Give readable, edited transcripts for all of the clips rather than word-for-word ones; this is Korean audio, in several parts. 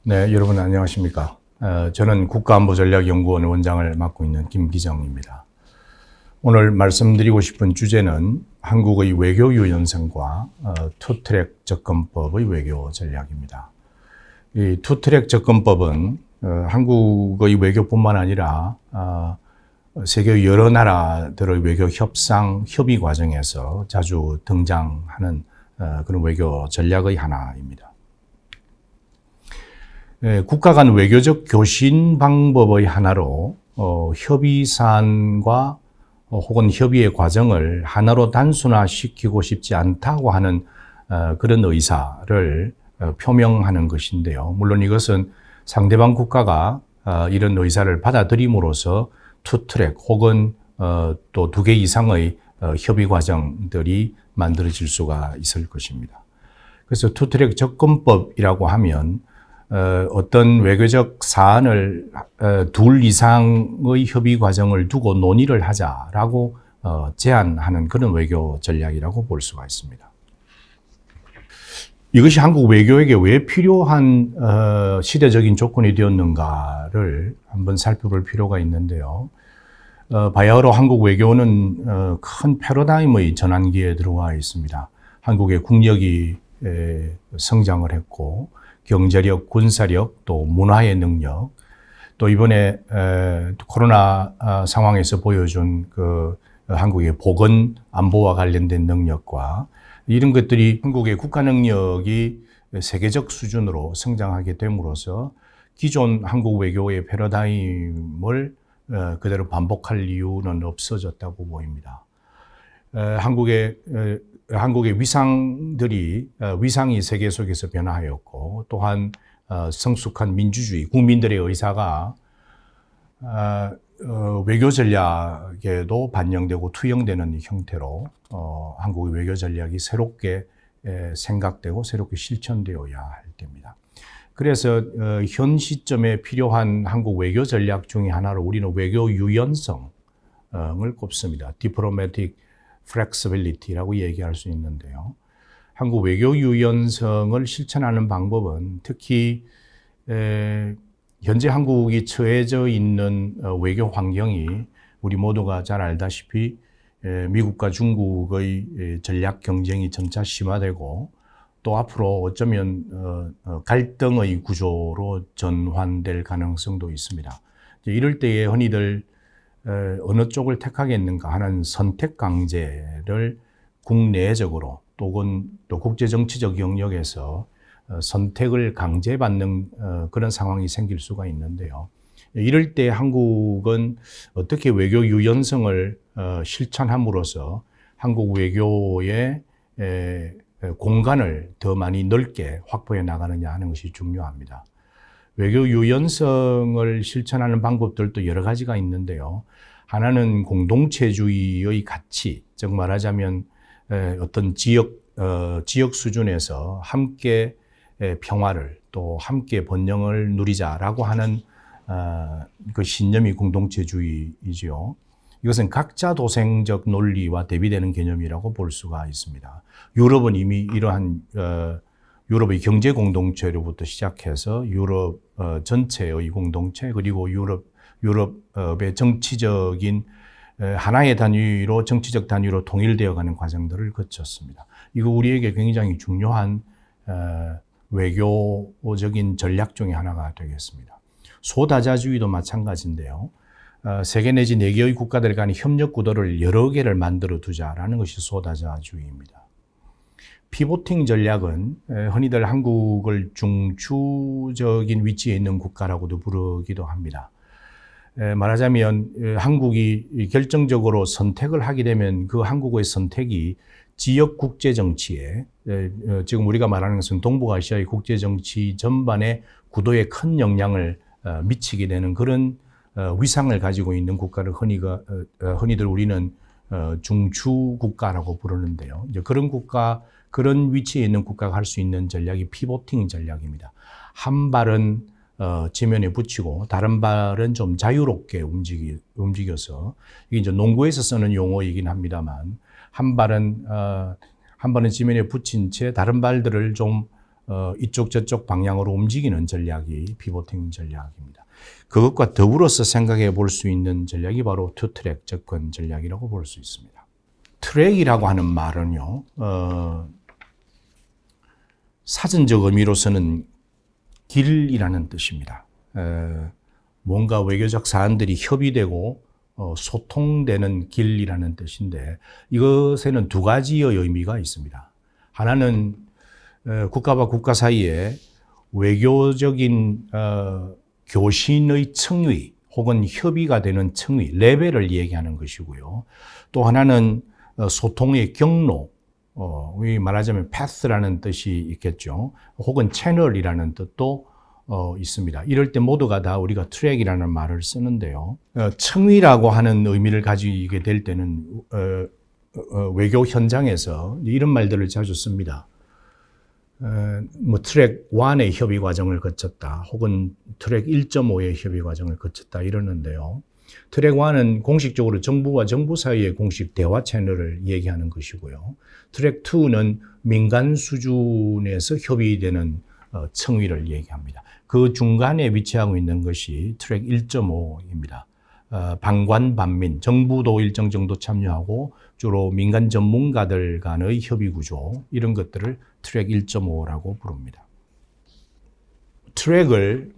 네, 여러분 안녕하십니까. 저는 국가안보전략연구원 원장을 맡고 있는 김기정입니다. 오늘 말씀드리고 싶은 주제는 한국의 외교 유연성과 투트랙 접근법의 외교 전략입니다. 이 투트랙 접근법은 한국의 외교뿐만 아니라 세계 여러 나라들의 외교 협상, 협의 과정에서 자주 등장하는 그런 외교 전략의 하나입니다. 국가 간 외교적 교신 방법의 하나로 협의 사안과 혹은 협의의 과정을 하나로 단순화시키고 싶지 않다고 하는 그런 의사를 표명하는 것인데요. 물론 이것은 상대방 국가가 이런 의사를 받아들임으로써 투트랙 혹은 또 2개 이상의 협의 과정들이 만들어질 수가 있을 것입니다. 그래서 투트랙 접근법이라고 하면 어떤 외교적 사안을 둘 이상의 협의 과정을 두고 논의를 하자라고 제안하는 그런 외교 전략이라고 볼 수가 있습니다. 이것이 한국 외교에게 왜 필요한 시대적인 조건이 되었는가를 한번 살펴볼 필요가 있는데요. 바야흐로 한국 외교는 큰 패러다임의 전환기에 들어와 있습니다. 한국의 국력이 성장을 했고 경제력, 군사력, 또 문화의 능력, 또 이번에 코로나 상황에서 보여준 그 한국의 보건 안보와 관련된 능력과 이런 것들이 한국의 국가 능력이 세계적 수준으로 성장하게 됨으로써 기존 한국 외교의 패러다임을 그대로 반복할 이유는 없어졌다고 보입니다. 한국의 위상이 세계 속에서 변화하였고 또한 성숙한 민주주의, 국민들의 의사가 외교 전략에도 반영되고 투영되는 형태로 한국의 외교 전략이 새롭게 생각되고 새롭게 실천되어야 할 때입니다. 그래서 현 시점에 필요한 한국 외교 전략 중에 하나로 우리는 외교 유연성을 꼽습니다. Diplomatic Flexibility라고 얘기할 수 있는데요. 한국 외교 유연성을 실천하는 방법은 특히 현재 한국이 처해져 있는 외교 환경이 우리 모두가 잘 알다시피 미국과 중국의 전략 경쟁이 점차 심화되고 또 앞으로 어쩌면 갈등의 구조로 전환될 가능성도 있습니다. 이럴 때에 흔히들 어느 쪽을 택하겠는가 하는 선택 강제를 국내적으로 또는 또 국제정치적 영역에서 선택을 강제받는 그런 상황이 생길 수가 있는데요. 이럴 때 한국은 어떻게 외교 유연성을 실천함으로써 한국 외교의 공간을 더 많이 넓게 확보해 나가느냐 하는 것이 중요합니다. 외교 유연성을 실천하는 방법들도 여러 가지가 있는데요. 하나는 공동체주의의 가치, 즉 말하자면 어떤 지역 수준에서 함께 평화를 또 함께 번영을 누리자라고 하는 그 신념이 공동체주의이죠. 이것은 각자 도생적 논리와 대비되는 개념이라고 볼 수가 있습니다. 유럽은 이미 이러한 유럽의 경제 공동체로부터 시작해서 유럽 전체의 공동체 그리고 유럽의 정치적인 하나의 단위로 정치적 단위로 통일되어가는 과정들을 거쳤습니다. 이거 우리에게 굉장히 중요한 외교적인 전략 중에 하나가 되겠습니다. 소다자주의도 마찬가지인데요. 세계 내지 4개의 국가들 간의 협력 구도를 여러 개를 만들어 두자라는 것이 소다자주의입니다. 피보팅 전략은 흔히들 한국을 중추적인 위치에 있는 국가라고도 부르기도 합니다. 말하자면 한국이 결정적으로 선택을 하게 되면 그 한국의 선택이 지역 국제정치에 지금 우리가 말하는 것은 동북아시아의 국제정치 전반의 구도에 큰 영향을 미치게 되는 그런 위상을 가지고 있는 국가를 흔히들 우리는 중추 국가라고 부르는데요. 이제 그런 국가, 그런 위치에 있는 국가가 할 수 있는 전략이 피보팅 전략입니다. 한 발은 지면에 붙이고 다른 발은 좀 자유롭게 움직여서 이게 이제 농구에서 쓰는 용어이긴 합니다만 한 발은 지면에 붙인 채 다른 발들을 좀 이쪽 저쪽 방향으로 움직이는 전략이 피보팅 전략입니다. 그것과 더불어서 생각해 볼 수 있는 전략이 바로 투트랙 접근 전략이라고 볼 수 있습니다. 트랙이라고 하는 말은요, 사전적 의미로서는 길이라는 뜻입니다. 뭔가 외교적 사안들이 협의되고 소통되는 길이라는 뜻인데, 이것에는 두 가지의 의미가 있습니다. 하나는 국가와 국가 사이에 외교적인 교신의 층위 혹은 협의가 되는 층위, 레벨을 얘기하는 것이고요. 또 하나는 소통의 경로, 말하자면 path라는 뜻이 있겠죠. 혹은 채널이라는 뜻도 있습니다. 이럴 때 모두가 다 우리가 트랙이라는 말을 쓰는데요. 층위라고 하는 의미를 가지게 될 때는 외교 현장에서 이런 말들을 자주 씁니다. 트랙 1의 협의 과정을 거쳤다, 혹은 트랙 1.5의 협의 과정을 거쳤다 이러는데요. 트랙 1은 공식적으로 정부와 정부 사이의 공식 대화 채널을 얘기하는 것이고요. 트랙 2는 민간 수준에서 협의되는 층위를 얘기합니다. 그 중간에 위치하고 있는 것이 트랙 1.5입니다. 방관 반민, 정부도 일정 정도 참여하고 주로 민간 전문가들 간의 협의 구조, 이런 것들을 트랙 1.5라고 부릅니다. 트랙을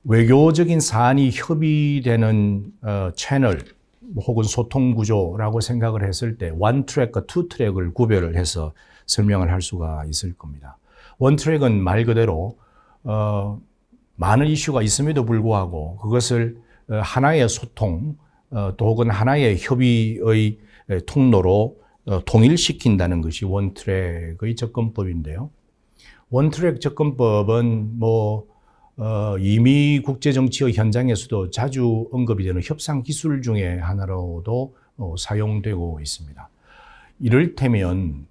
외교적인 사안이 협의되는 채널 혹은 소통 구조라고 생각을 했을 때 원트랙과 투트랙을 구별을 해서 설명을 할 수가 있을 겁니다. 원트랙은 말 그대로 많은 이슈가 있음에도 불구하고 그것을 하나의 소통 또 혹은 하나의 협의의 통로로 통일시킨다는 것이 원트랙의 접근법인데요. 원트랙 접근법은 이미 국제정치의 현장에서도 자주 언급이 되는 협상 기술 중에 하나로도 사용되고 있습니다. 이를테면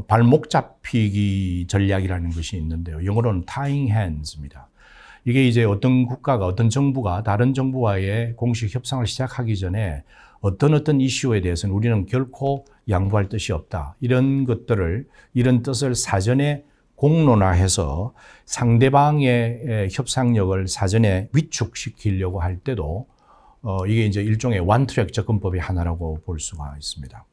발목 잡히기 전략이라는 것이 있는데요. 영어로는 tying hands입니다. 이게 이제 어떤 국가가, 어떤 정부가 다른 정부와의 공식 협상을 시작하기 전에 어떤 이슈에 대해서는 우리는 결코 양보할 뜻이 없다, 이런 뜻을 사전에 공론화해서 상대방의 협상력을 사전에 위축시키려고 할 때도 이게 이제 일종의 원트랙 접근법의 하나라고 볼 수가 있습니다.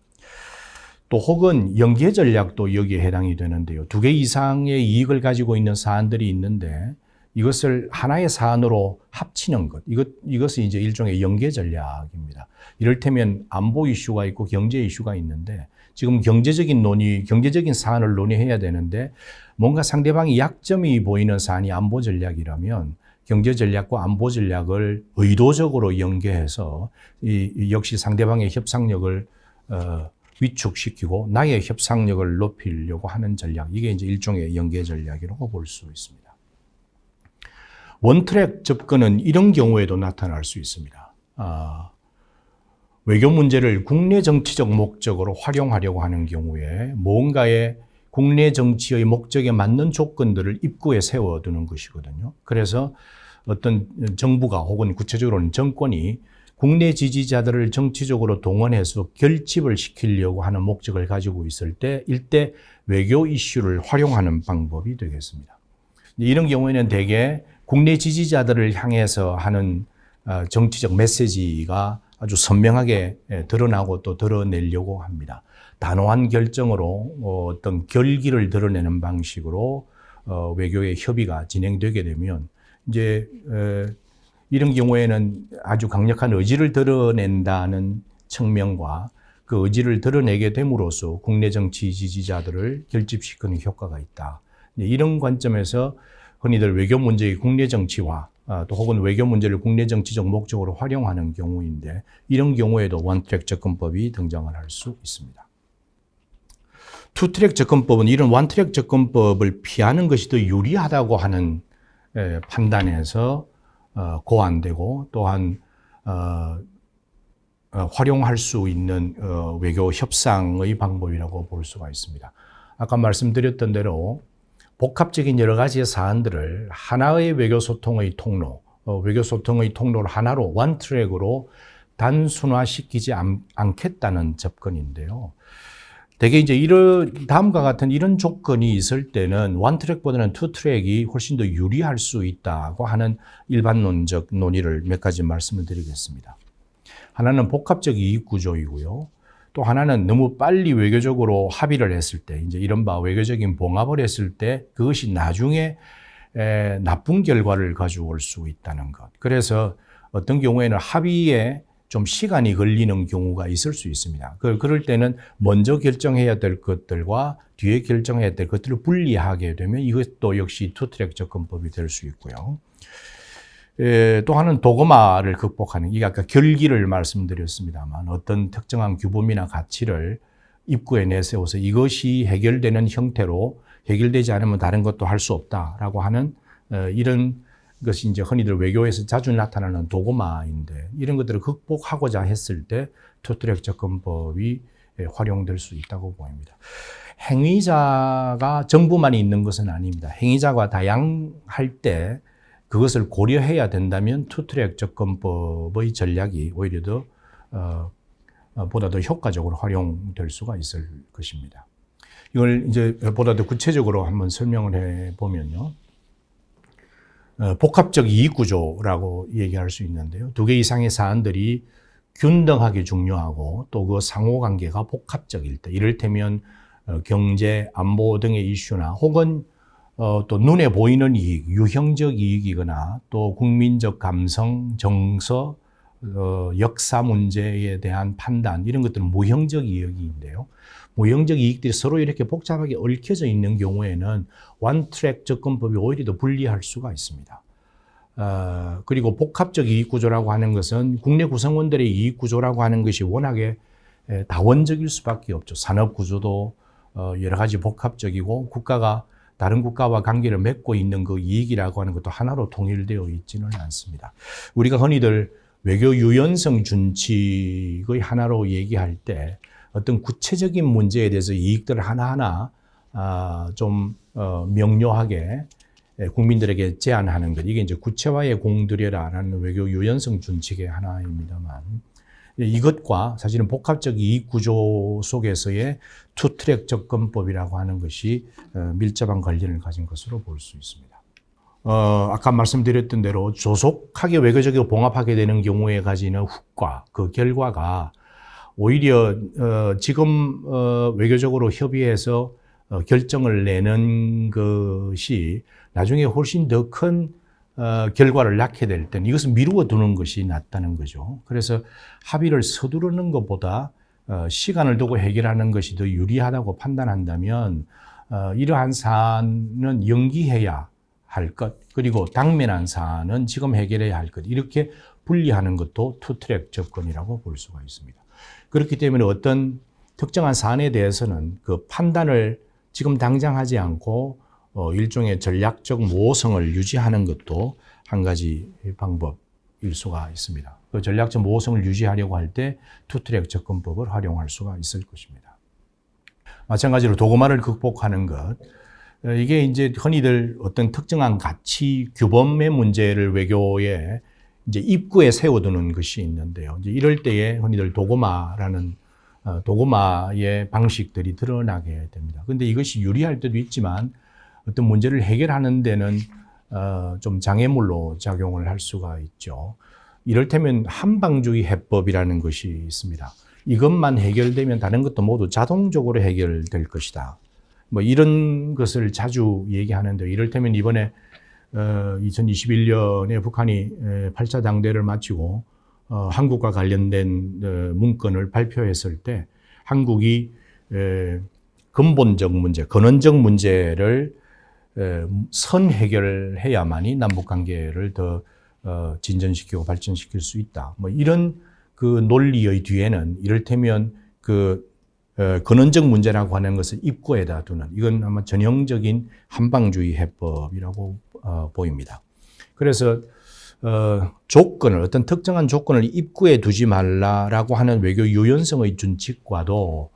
또 혹은 연계 전략도 여기에 해당이 되는데요. 2개 이상의 이익을 가지고 있는 사안들이 있는데 이것을 하나의 사안으로 합치는 것, 이것은 이제 일종의 연계 전략입니다. 이를테면 안보 이슈가 있고 경제 이슈가 있는데 지금 경제적인 사안을 논의해야 되는데 뭔가 상대방이 약점이 보이는 사안이 안보 전략이라면 경제 전략과 안보 전략을 의도적으로 연계해서 역시 상대방의 협상력을 위축시키고 나의 협상력을 높이려고 하는 전략, 이게 이제 일종의 연계 전략이라고 볼 수 있습니다. 원트랙 접근은 이런 경우에도 나타날 수 있습니다. 외교 문제를 국내 정치적 목적으로 활용하려고 하는 경우에 뭔가의 국내 정치의 목적에 맞는 조건들을 입구에 세워두는 것이거든요. 그래서 어떤 정부가 혹은 구체적으로는 정권이 국내 지지자들을 정치적으로 동원해서 결집을 시키려고 하는 목적을 가지고 있을 때 일대 외교 이슈를 활용하는 방법이 되겠습니다. 이런 경우에는 대개 국내 지지자들을 향해서 하는 정치적 메시지가 아주 선명하게 드러나고 또 드러내려고 합니다. 단호한 결정으로 어떤 결기를 드러내는 방식으로 외교의 협의가 진행되게 되면 이제 이런 경우에는 아주 강력한 의지를 드러낸다는 측면과 그 의지를 드러내게 됨으로써 국내 정치 지지자들을 결집시키는 효과가 있다. 이런 관점에서 흔히들 외교 문제의 국내 정치화 또 혹은 외교 문제를 국내 정치적 목적으로 활용하는 경우인데 이런 경우에도 원트랙 접근법이 등장을 할 수 있습니다. 투트랙 접근법은 이런 원트랙 접근법을 피하는 것이 더 유리하다고 하는 판단에서 고안되고 또한 활용할 수 있는 외교 협상의 방법이라고 볼 수가 있습니다. 아까 말씀드렸던 대로 복합적인 여러 가지의 사안들을 하나의 외교 소통의 통로를 하나로 원트랙으로 단순화시키지 않겠다는 접근인데요. 대개 이제 다음과 같은 이런 조건이 있을 때는 원트랙보다는 투트랙이 훨씬 더 유리할 수 있다고 하는 일반론적 논의를 몇 가지 말씀을 드리겠습니다. 하나는 복합적 이익 구조이고요. 또 하나는 너무 빨리 외교적으로 합의를 했을 때, 이제 이른바 외교적인 봉합을 했을 때 그것이 나중에 나쁜 결과를 가져올 수 있다는 것. 그래서 어떤 경우에는 합의에 좀 시간이 걸리는 경우가 있을 수 있습니다. 그럴 때는 먼저 결정해야 될 것들과 뒤에 결정해야 될 것들을 분리하게 되면 이것도 역시 투트랙 접근법이 될 수 있고요. 또 하나는 도그마를 극복하는, 이게 아까 결기를 말씀드렸습니다만 어떤 특정한 규범이나 가치를 입구에 내세워서 이것이 해결되는 형태로 해결되지 않으면 다른 것도 할 수 없다라고 하는 이런 것이 이제 흔히들 외교에서 자주 나타나는 도그마인데, 이런 것들을 극복하고자 했을 때 투트랙 접근법이 활용될 수 있다고 보입니다. 행위자가 정부만이 있는 것은 아닙니다. 행위자가 다양할 때 그것을 고려해야 된다면 투트랙 접근법의 전략이 오히려 보다 더 효과적으로 활용될 수가 있을 것입니다. 이걸 이제 보다 더 구체적으로 한번 설명을 해 보면요. 복합적 이익구조라고 얘기할 수 있는데요. 2개 이상의 사안들이 균등하게 중요하고 또 그 상호관계가 복합적일 때, 이를테면 경제, 안보 등의 이슈나 혹은 또 눈에 보이는 이익, 유형적 이익이거나 또 국민적 감성, 정서, 역사 문제에 대한 판단, 이런 것들은 무형적 이익인데요. 무형적 이익들이 서로 이렇게 복잡하게 얽혀져 있는 경우에는 원트랙 접근법이 오히려 더 불리할 수가 있습니다. 그리고 복합적 이익구조라고 하는 것은 국내 구성원들의 이익구조라고 하는 것이 워낙에 다원적일 수밖에 없죠. 산업구조도 여러 가지 복합적이고 국가가 다른 국가와 관계를 맺고 있는 그 이익이라고 하는 것도 하나로 통일되어 있지는 않습니다. 우리가 흔히들 외교 유연성 준칙의 하나로 얘기할 때 어떤 구체적인 문제에 대해서 이익들을 하나하나 좀 명료하게 국민들에게 제안하는 것, 이게 이제 구체화에 공들여라라는 외교 유연성 준칙의 하나입니다만, 이것과 사실은 복합적 이익 구조 속에서의 투트랙 접근법이라고 하는 것이 밀접한 관련을 가진 것으로 볼 수 있습니다. 아까 말씀드렸던 대로 조속하게 외교적으로 봉합하게 되는 경우에 가지는 후과, 그 결과가 오히려 지금 외교적으로 협의해서 결정을 내는 것이 나중에 훨씬 더 큰 결과를 낳게 될 때는 이것을 미루어 두는 것이 낫다는 거죠. 그래서 합의를 서두르는 것보다 시간을 두고 해결하는 것이 더 유리하다고 판단한다면 이러한 사안은 연기해야 할 것, 그리고 당면한 사안은 지금 해결해야 할 것, 이렇게 분리하는 것도 투트랙 접근이라고 볼 수가 있습니다. 그렇기 때문에 어떤 특정한 사안에 대해서는 그 판단을 지금 당장 하지 않고 일종의 전략적 모호성을 유지하는 것도 한 가지 방법일 수가 있습니다. 그 전략적 모호성을 유지하려고 할 때 투트랙 접근법을 활용할 수가 있을 것입니다. 마찬가지로 도그마를 극복하는 것, 이게 이제 흔히들 어떤 특정한 가치 규범의 문제를 외교에 이제 입구에 세워두는 것이 있는데요. 이제 이럴 때에 흔히들 도그마의 방식들이 드러나게 됩니다. 그런데 이것이 유리할 때도 있지만 어떤 문제를 해결하는 데는 좀 장애물로 작용을 할 수가 있죠. 이를테면 한방주의 해법이라는 것이 있습니다. 이것만 해결되면 다른 것도 모두 자동적으로 해결될 것이다. 뭐 이런 것을 자주 얘기하는데, 이를테면 이번에 2021년에 북한이 8차 당대를 마치고 한국과 관련된 문건을 발표했을 때 한국이 근본적 문제, 근원적 문제를 선 해결해야만이 남북 관계를 더 진전시키고 발전시킬 수 있다. 뭐 이런 그 논리의 뒤에는 이를테면 그 근원적 문제라고 하는 것을 입구에다 두는, 이건 아마 전형적인 한방주의 해법이라고 보입니다. 그래서 조건을, 어떤 특정한 조건을 입구에 두지 말라라고 하는 외교 유연성의 준칙과도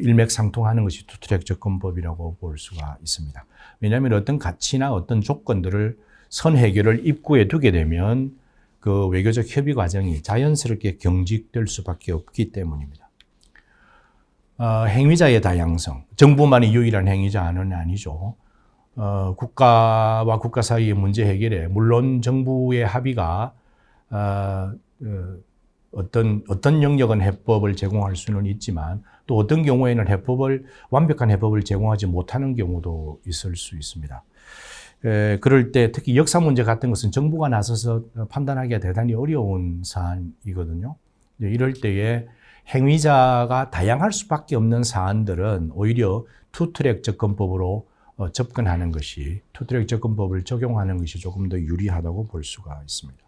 일맥상통하는 것이 투트랙 접근법이라고 볼 수가 있습니다. 왜냐하면 어떤 가치나 어떤 조건들을 선 해결을 입구에 두게 되면 그 외교적 협의 과정이 자연스럽게 경직될 수밖에 없기 때문입니다. 행위자의 다양성, 정부만이 유일한 행위자는 아니죠. 국가와 국가 사이의 문제 해결에 물론 정부의 합의가 어떤 영역은 해법을 제공할 수는 있지만 또 어떤 경우에는 완벽한 해법을 제공하지 못하는 경우도 있을 수 있습니다. 그럴 때 특히 역사 문제 같은 것은 정부가 나서서 판단하기가 대단히 어려운 사안이거든요. 이럴 때에 행위자가 다양할 수밖에 없는 사안들은 오히려 투트랙 접근법으로 접근하는 것이, 투트랙 접근법을 적용하는 것이 조금 더 유리하다고 볼 수가 있습니다.